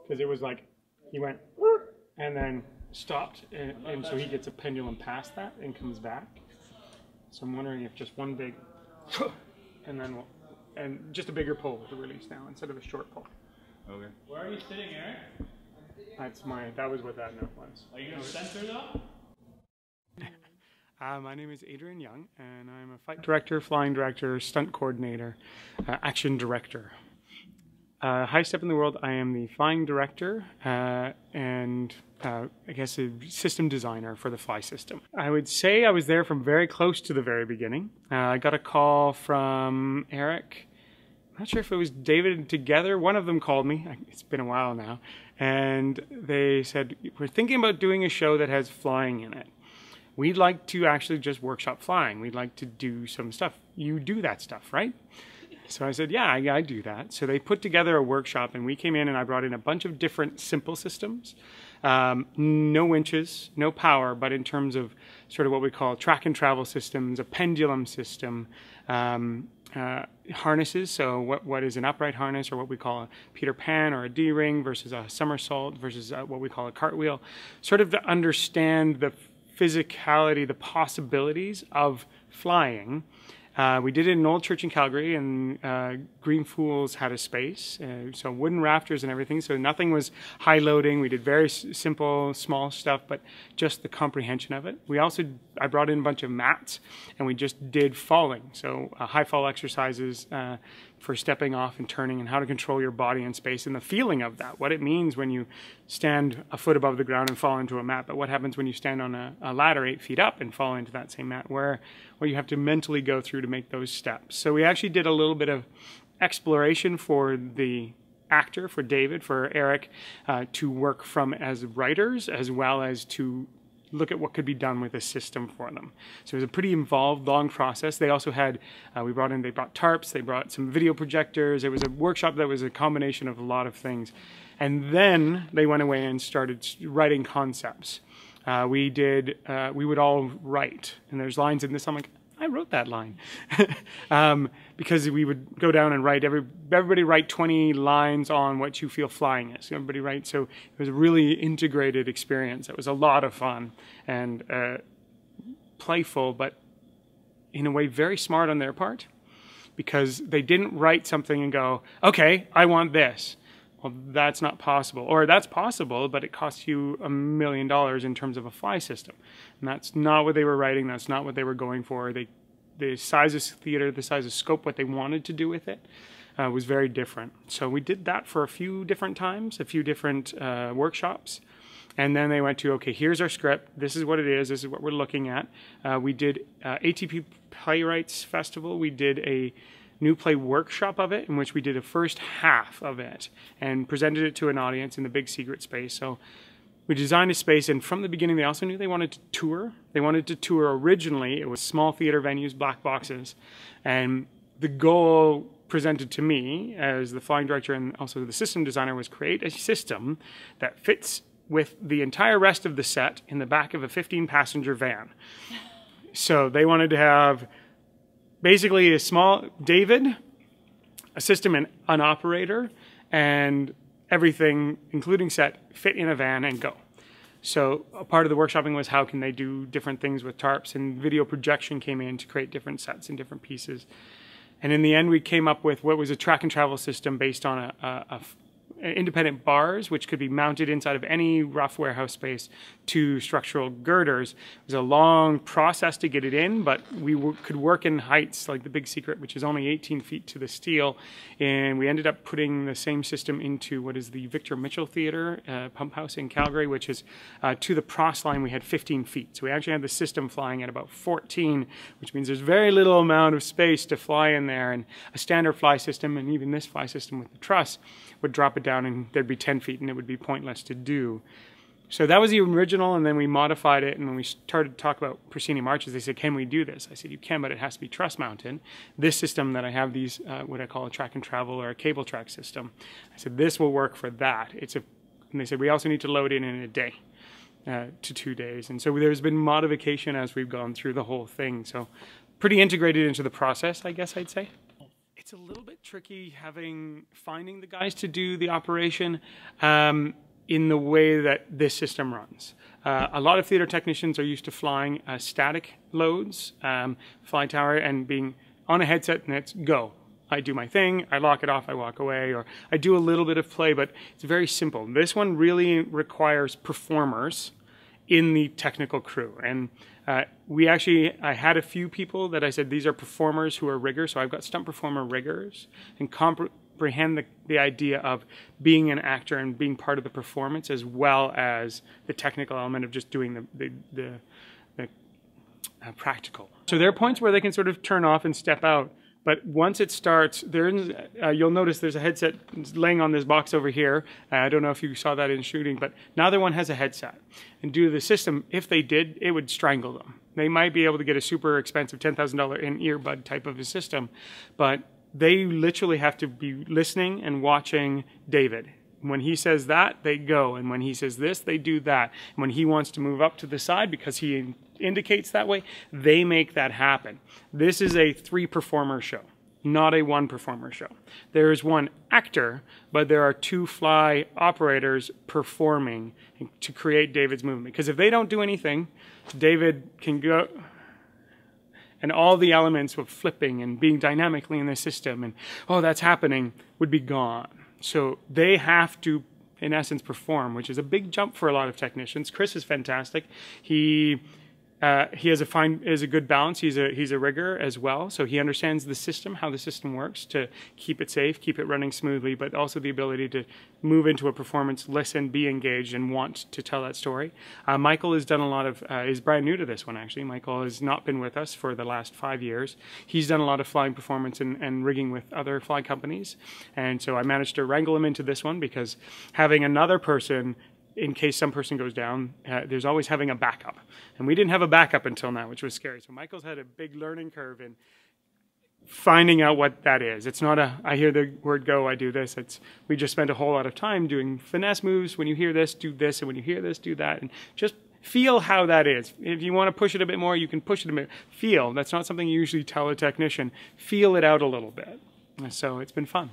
because it was like he went and then stopped, and so he gets a pendulum past that and comes back. So I'm wondering if just one big and then and just a bigger pull with the release now instead of a short pull. Okay. Where are you sitting, Eric? That was what that note was. Are you going to censor though? My name is Adrian Young, and I'm a fight director, flying director, stunt coordinator, action director. Highest step in the world, I am the flying director and I guess a system designer for the fly system. I would say I was there from very close to the very beginning. I got a call from Eric. I'm not sure if it was David together. One of them called me. It's been a while now. And they said, we're thinking about doing a show that has flying in it. We'd like to actually just workshop flying. We'd like to do some stuff. You do that stuff, right? So I said, yeah, I do that. So they put together a workshop, and we came in and I brought in a bunch of different simple systems. No winches, no power, but in terms of sort of what we call track and travel systems, a pendulum system, harnesses. So what is an upright harness, or what we call a Peter Pan or a D-ring versus a somersault versus what we call a cartwheel, sort of to understand the physicality, the possibilities of flying. We did it in an old church in Calgary, and Green Fools had a space, so wooden rafters and everything, so nothing was high loading. We did very simple, small stuff, but just the comprehension of it. I brought in a bunch of mats, and we just did falling, so high fall exercises for stepping off and turning, and how to control your body in space, and the feeling of that, what it means when you stand a foot above the ground and fall into a mat, but what happens when you stand on a ladder 8 feet up and fall into that same mat, where you have to mentally go through to make those steps. So we actually did a little bit of exploration for the actor, for David, for Eric, to work from as writers, as well as to look at what could be done with a system for them. So it was a pretty involved, long process. They also had, they brought tarps, they brought some video projectors. It was a workshop that was a combination of a lot of things. And then they went away and started writing concepts. We would all write, and there's lines in this. I'm like, I wrote that line. Because we would go down and write, everybody write 20 lines on what you feel flying is. Everybody write, so it was a really integrated experience. It was a lot of fun and playful, but in a way very smart on their part, because they didn't write something and go, okay, I want this. Well, that's not possible. Or that's possible, but it costs you $1 million in terms of a fly system. And that's not what they were writing. That's not what they were going for. The size of theater, the size of scope, what they wanted to do with it was very different. So we did that for a few different times, a few different workshops. And then they went to, okay, here's our script. This is what it is. This is what we're looking at. We did ATP Playwrights Festival. We did a new play workshop of it, in which we did a first half of it and presented it to an audience in the big secret space. So we designed a space, and from the beginning they also knew they wanted to tour. They wanted to tour originally. It was small theater venues, black boxes, and the goal presented to me as the flying director and also the system designer was create a system that fits with the entire rest of the set in the back of a 15-passenger van. So they wanted to have basically a small David, a system, and an operator, and everything, including set, fit in a van and go. So a part of the workshopping was how can they do different things with tarps, and video projection came in to create different sets and different pieces. And in the end, we came up with what was a track and travel system based on independent bars, which could be mounted inside of any rough warehouse space, to structural girders. It was a long process to get it in, but we could work in heights like the Big Secret, which is only 18 feet to the steel. And we ended up putting the same system into what is the Victor Mitchell Theatre, Pump House in Calgary, which is to the Pross line, we had 15 feet. So we actually had the system flying at about 14, which means there's very little amount of space to fly in there. And a standard fly system, and even this fly system with the truss, would drop it down and there'd be 10 feet and it would be pointless to do. So that was the original, and then we modified it, and when we started to talk about proscenium arches, they said, can we do this? I said, you can, but it has to be truss mounted. This system that I have, these, what I call a track and travel or a cable track system, I said, this will work for that. And they said, we also need to load it in a day to 2 days. And so there's been modification as we've gone through the whole thing. So pretty integrated into the process, I guess I'd say. It's a little bit tricky finding the guys to do the operation in the way that this system runs. A lot of theater technicians are used to flying static loads, fly tower, and being on a headset and it's go. I do my thing, I lock it off, I walk away, or I do a little bit of play, but it's very simple. This one really requires performers in the technical crew. And I had a few people that I said, these are performers who are riggers. So I've got stunt performer riggers and comprehend the idea of being an actor and being part of the performance, as well as the technical element of just doing the practical. So there are points where they can sort of turn off and step out. But once it starts, you'll notice there's a headset laying on this box over here. I don't know if you saw that in shooting, but neither one has a headset. And due to the system, if they did, it would strangle them. They might be able to get a super expensive $10,000 in-earbud type of a system, but they literally have to be listening and watching David. When he says that, they go. And when he says this, they do that. And when he wants to move up to the side because he indicates that way, they make that happen. This is a 3-performer show, not a 1-performer show. There is 1 actor, but there are 2 fly operators performing to create David's movement. Because if they don't do anything, David can go, and all the elements of flipping and being dynamically in the system and, oh, that's happening, would be gone. So they have to, in essence, perform, which is a big jump for a lot of technicians. Chris is fantastic. He has a good balance. He's a rigger as well, so he understands the system, how the system works, to keep it safe, keep it running smoothly, but also the ability to move into a performance, listen, be engaged, and want to tell that story. Michael has done a lot of, is brand new to this one actually. Michael has not been with us for the last 5 years. He's done a lot of flying performance and rigging with other fly companies, and so I managed to wrangle him into this one because having another person, in case some person goes down, there's always having a backup. And we didn't have a backup until now, which was scary. So Michael's had a big learning curve in finding out what that is. It's not I hear the word go, I do this. We just spent a whole lot of time doing finesse moves. When you hear this, do this. And when you hear this, do that. And just feel how that is. If you want to push it a bit more, you can push it a bit. Feel. That's not something you usually tell a technician. Feel it out a little bit. So it's been fun.